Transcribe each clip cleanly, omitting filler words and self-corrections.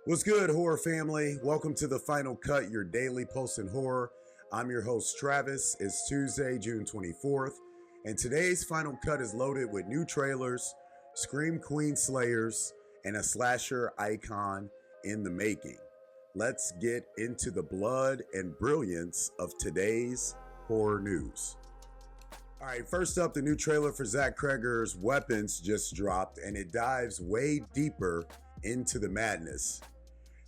What's good, horror family? Welcome to the Final Cut, your daily post in horror. I'm your host, Travis. It's Tuesday, June 24th, and today's Final Cut is loaded with new trailers, Scream Queen Slayers, and a slasher icon in the making. Let's get into the blood and brilliance of today's horror news. All right, first up, the new trailer for Zach Cregger's Weapons just dropped, and it dives way deeper into the madness.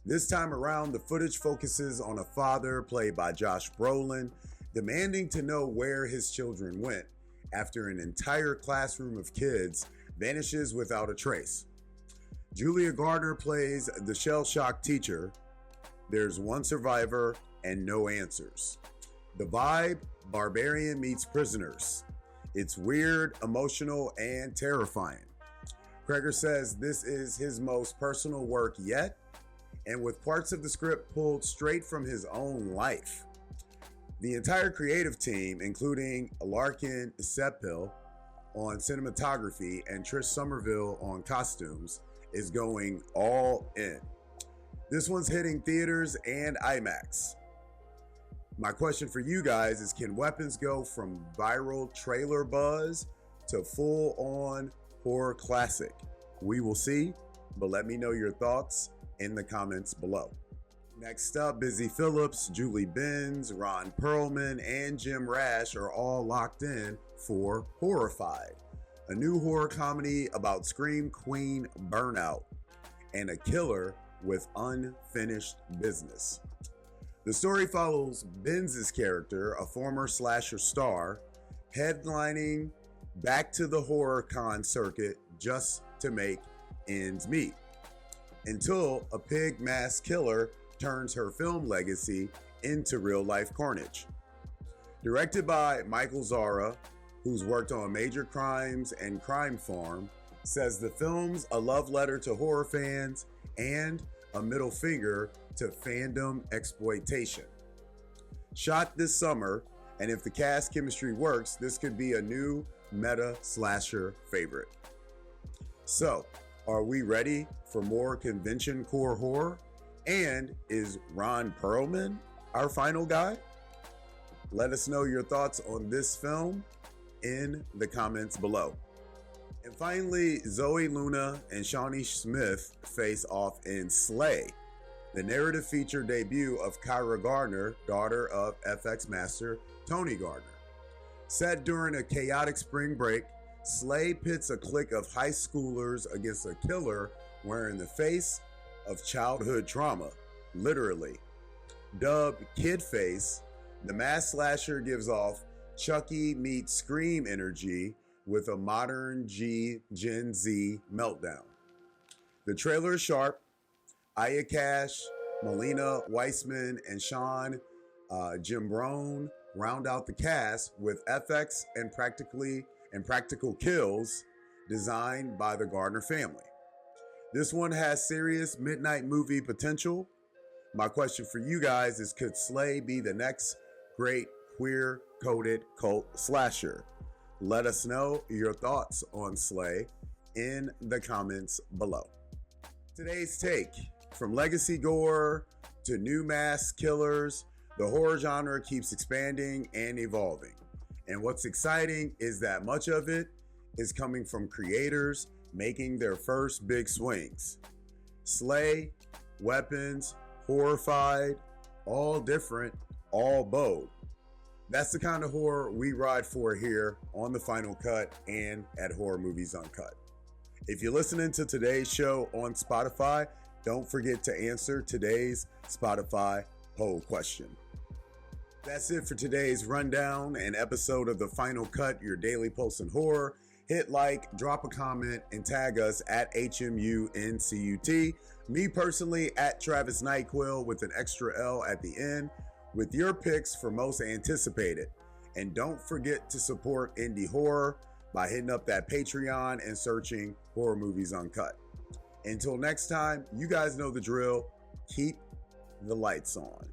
This time around, the footage focuses on a father, played by Josh Brolin, demanding to know where his children went after an entire classroom of kids vanishes without a trace. Julia Gardner plays the shell-shocked teacher. There's one survivor and no answers. The vibe, Barbarian meets Prisoners. It's weird, emotional, and terrifying. Cregger says this is his most personal work yet, and with parts of the script pulled straight from his own life. The entire creative team, including Larkin Sepil on cinematography and Trish Somerville on costumes, is going all in. This one's hitting theaters and IMAX. My question for you guys is, can Weapons go from viral trailer buzz to full-on horror classic? We will see, but let me know your thoughts in the comments below. Next up, Busy Phillips, Julie Benz, Ron Perlman, and Jim Rash are all locked in for Horrified, a new horror comedy about Scream Queen burnout and a killer with unfinished business. The story follows Benz's character, a former slasher star, headlining back to the horror con circuit just to make ends meet, until a pig mask killer turns her film legacy into real-life carnage. Directed by Michael Zara, who's worked on Major Crimes and Crime Farm, says the film's a love letter to horror fans and a middle finger to fandom exploitation. Shot this summer, and if the cast chemistry works, this could be a new meta slasher favorite. So, are we ready for more convention core horror? And is Ron Perlman our final guy? Let us know your thoughts on this film in the comments below. And finally, Zoe Luna and Shawnee Smith face off in Slay, the narrative feature debut of Kyra Gardner, daughter of FX master Tony Gardner. Set during a chaotic spring break, Slay pits a clique of high schoolers against a killer wearing the face of childhood trauma, literally. Dubbed Kidface, the mass slasher gives off Chucky meets Scream energy with a modern Gen Z meltdown. The trailer is sharp. Aya Cash, Melina Weissman, and Sean Jimbrone round out the cast with FX and practical kills designed by the Gardner family. This one has serious midnight movie potential. My question for you guys is, could Slay be the next great queer-coded cult slasher? Let us know your thoughts on Slay in the comments below. Today's take: from legacy gore to new mass killers, the horror genre keeps expanding and evolving. And what's exciting is that much of it is coming from creators making their first big swings. Slay, Weapons, Horrified, all different, all bold. That's the kind of horror we ride for here on The Final Cut and at Horror Movies Uncut. If you're listening to today's show on Spotify, don't forget to answer today's Spotify poll question. That's it for today's rundown and episode of The Final Cut, your daily post in horror. Hit like, drop a comment, and tag us at HMUNCUT. Me personally, at Travis Nyquil with an extra L at the end, with your picks for most anticipated. And don't forget to support indie horror by hitting up that Patreon and searching Horror Movies Uncut. Until next time, you guys know the drill. Keep the lights on.